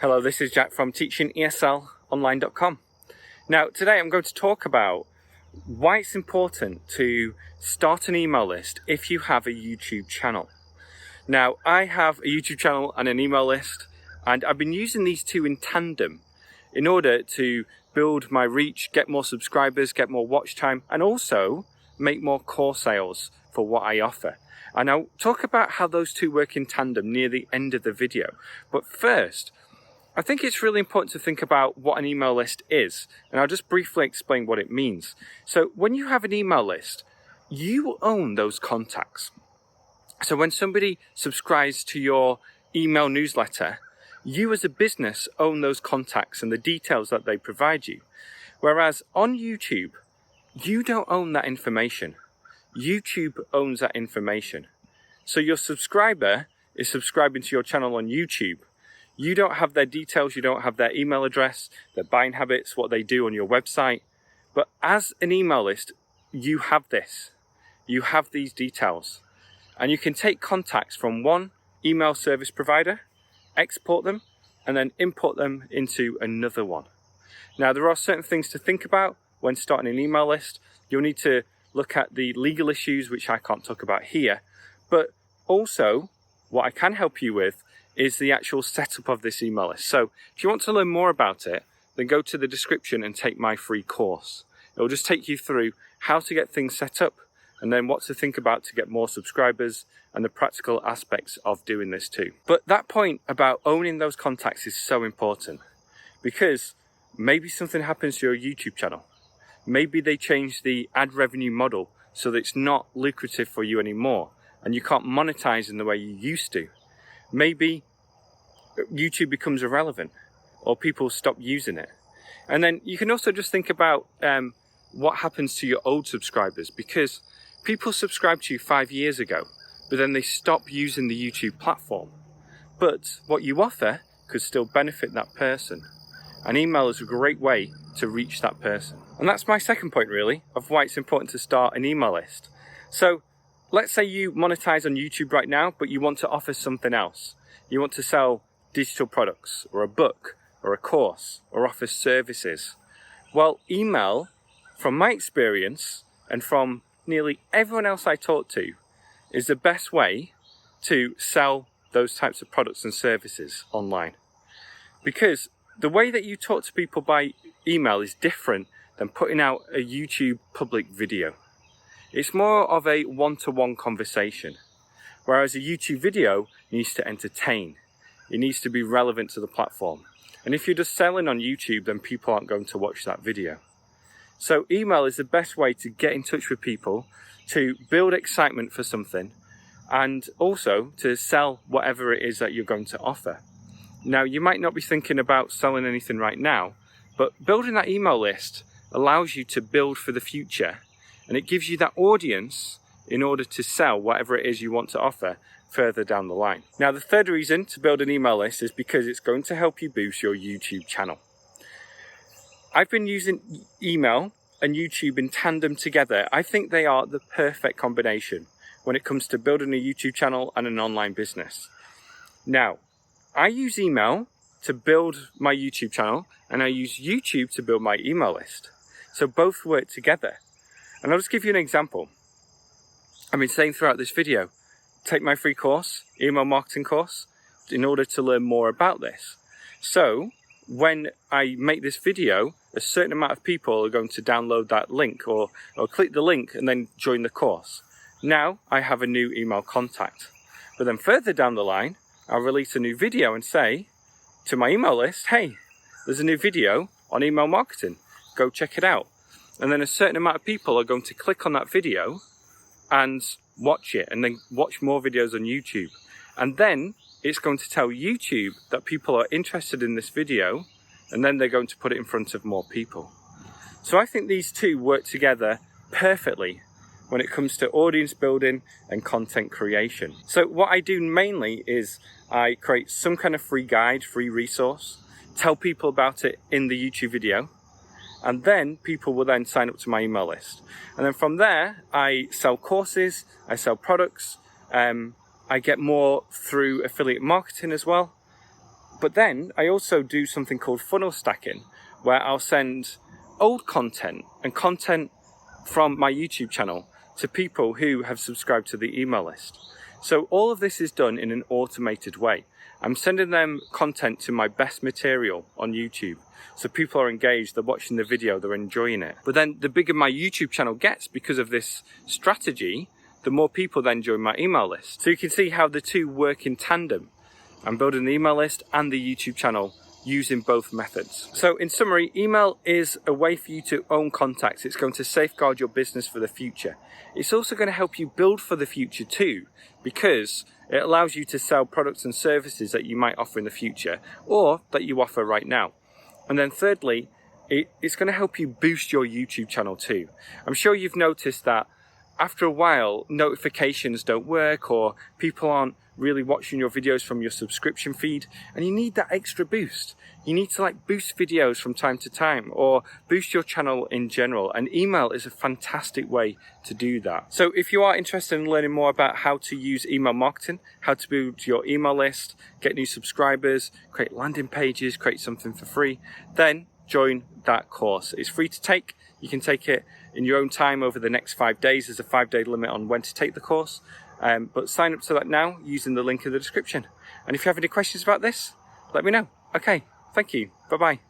Hello, this is Jack from teachingeslonline.com. Now, today I'm going to talk about why it's important to start an email list if you have a YouTube channel. Now, I have a YouTube channel and an email list, and I've been using these two in tandem in order to build my reach, get more subscribers, get more watch time, and also make more course sales for what I offer. And I'll talk about how those two work in tandem near the end of the video. But first, I think it's really important to think about what an email list is, and I'll just briefly explain what it means. So when you have an email list, you own those contacts. So when somebody subscribes to your email newsletter, you as a business own those contacts and the details that they provide you. Whereas on YouTube, you don't own that information. YouTube owns that information. So your subscriber is subscribing to your channel on YouTube. You don't have their details, you don't have their email address, their buying habits, what they do on your website. But as an email list, you have this. You have these details. And you can take contacts from one email service provider, export them, and then import them into another one. Now, there are certain things to think about when starting an email list. You'll need to look at the legal issues, which I can't talk about here. But also, what I can help you with is the actual setup of this email list. So if you want to learn more about it, then go to the description and take my free course. It will just take you through how to get things set up and then what to think about to get more subscribers and the practical aspects of doing this too. But that point about owning those contacts is so important because maybe something happens to your YouTube channel. Maybe they change the ad revenue model so that it's not lucrative for you anymore and you can't monetize in the way you used to. Maybe YouTube becomes irrelevant or people stop using it. And then you can also just think about what happens to your old subscribers, because people subscribed to you 5 years ago, but then they stop using the YouTube platform. But what you offer could still benefit that person. An email is a great way to reach that person. And that's my second point really, of why it's important to start an email list. So let's say you monetize on YouTube right now, but you want to offer something else. You want to sell digital products or a book or a course or offer services. Well, email, from my experience and from nearly everyone else I talk to, is the best way to sell those types of products and services online. Because the way that you talk to people by email is different than putting out a YouTube public video. It's more of a one-to-one conversation, whereas a YouTube video needs to entertain. It needs to be relevant to the platform. And if you're just selling on YouTube, then people aren't going to watch that video. So email is the best way to get in touch with people, to build excitement for something, and also to sell whatever it is that you're going to offer. Now, you might not be thinking about selling anything right now, but building that email list allows you to build for the future. And it gives you that audience in order to sell whatever it is you want to offer further down the line. Now, the third reason to build an email list is because it's going to help you boost your YouTube channel. I've been using email and YouTube in tandem together. I think they are the perfect combination when it comes to building a YouTube channel and an online business. Now, I use email to build my YouTube channel and I use YouTube to build my email list. So both work together. And I'll just give you an example. I've been saying throughout this video, take my free course, email marketing course, in order to learn more about this. So when I make this video, a certain amount of people are going to download that link or click the link and then join the course. Now I have a new email contact. But then further down the line, I'll release a new video and say to my email list, hey, there's a new video on email marketing. Go check it out. And then a certain amount of people are going to click on that video and watch it and then watch more videos on YouTube. And then it's going to tell YouTube that people are interested in this video and then they're going to put it in front of more people. So I think these two work together perfectly when it comes to audience building and content creation. So what I do mainly is I create some kind of free guide, free resource, tell people about it in the YouTube video, and then people will then sign up to my email list. And then from there, I sell courses, I sell products, I get more through affiliate marketing as well. But then I also do something called funnel stacking, where I'll send old content and content from my YouTube channel to people who have subscribed to the email list. So all of this is done in an automated way. I'm sending them content to my best material on YouTube. So people are engaged, they're watching the video, they're enjoying it. But then the bigger my YouTube channel gets because of this strategy, the more people then join my email list. So you can see how the two work in tandem. I'm building the email list and the YouTube channel using both methods. So in summary, email is a way for you to own contacts. It's going to safeguard your business for the future. It's also going to help you build for the future too, because it allows you to sell products and services that you might offer in the future or that you offer right now. And then thirdly, it's going to help you boost your YouTube channel too. I'm sure you've noticed that after a while, notifications don't work or people aren't really watching your videos from your subscription feed, and you need that extra boost. You need to boost videos from time to time or boost your channel in general, and email is a fantastic way to do that. So if you are interested in learning more about how to use email marketing, how to build your email list, get new subscribers, create landing pages, create something for free, then join that course. It's free to take. You can take it in your own time over the next 5 days. There's a 5-day limit on when to take the course. But sign up to that now using the link in the description. And if you have any questions about this, let me know. Okay, thank you. Bye-bye.